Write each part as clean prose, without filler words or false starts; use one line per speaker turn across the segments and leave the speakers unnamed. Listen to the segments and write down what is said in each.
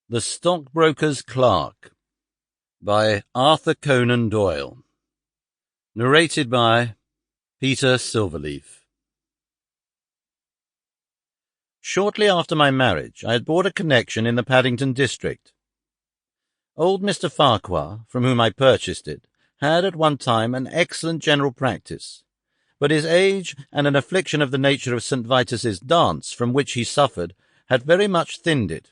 The Stockbroker's Clerk by Arthur Conan Doyle. Narrated by Peter Silverleaf. Shortly after my marriage, I had bought a connection in the Paddington district. Old Mr. Farquhar, from whom I purchased it, had at one time an excellent general practice, but his age and an affliction of the nature of St. Vitus's dance, from which he suffered, had very much thinned it.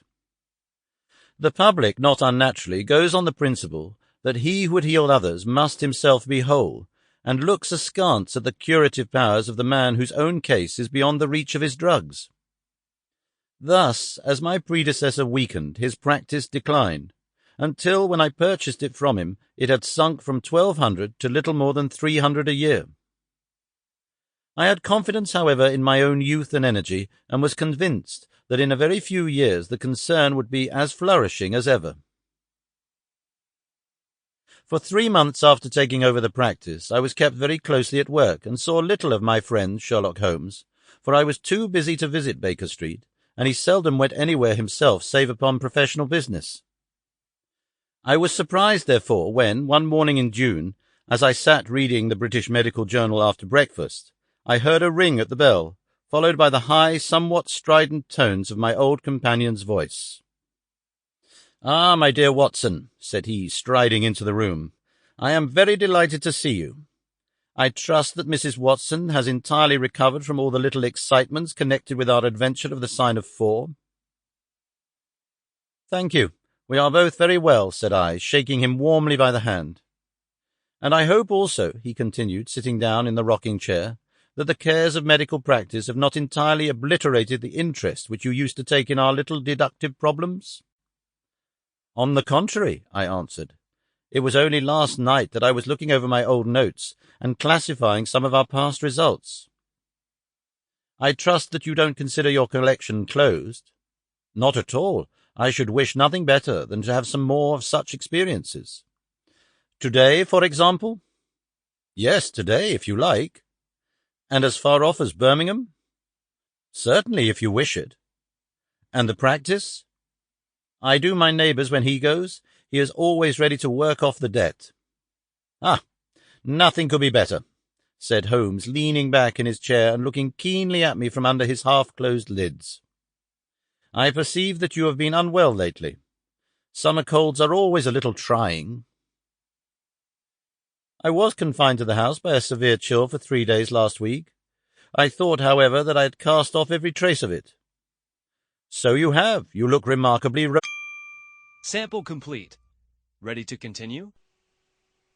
The public, not unnaturally, goes on the principle that he who would heal others must himself be whole, and looks askance at the curative powers of the man whose own case is beyond the reach of his drugs. Thus, as my predecessor weakened, his practice declined, until, when I purchased it from him, it had sunk from 1,200 to little more than 300 a year. I had confidence, however, in my own youth and energy, and was convinced that in a very few years the concern would be as flourishing as ever. For 3 months after taking over the practice, I was kept very closely at work, and saw little of my friend Sherlock Holmes, for I was too busy to visit Baker Street, and he seldom went anywhere himself save upon professional business. I was surprised, therefore, when, one morning in June, as I sat reading the British Medical Journal after breakfast, I heard a ring at the bell, followed by the high, somewhat strident tones of my old companion's voice. "Ah, my dear Watson," said he, striding into the room, "I am very delighted to see you. I trust that Mrs. Watson has entirely recovered from all the little excitements connected with our adventure of the sign of 4. "Thank you. We are both very well," said I, shaking him warmly by the hand. "And I hope also," he continued, sitting down in the rocking-chair, "that the cares of medical practice have not entirely obliterated the interest which you used to take in our little deductive problems?" "On the contrary," I answered. "It was only last night that I was looking over my old notes and classifying some of our past results." "I trust that you don't consider your collection closed?" "Not at all. I should wish nothing better than to have some more of such experiences." "Today, for example?" "Yes, today, if you like." "And as far off as Birmingham?" "Certainly, if you wish it." "And the practice?" "I do my neighbour's when he goes. He is always ready to work off the debt." "Ah, nothing could be better," said Holmes, leaning back in his chair and looking keenly at me from under his half-closed lids. "I perceive that you have been unwell lately. Summer colds are always a little trying." "I was confined to the house by a severe chill for 3 days last week. I thought, however, that I had cast off every trace of it." "So you have. You look remarkably
Sample complete. Ready to continue?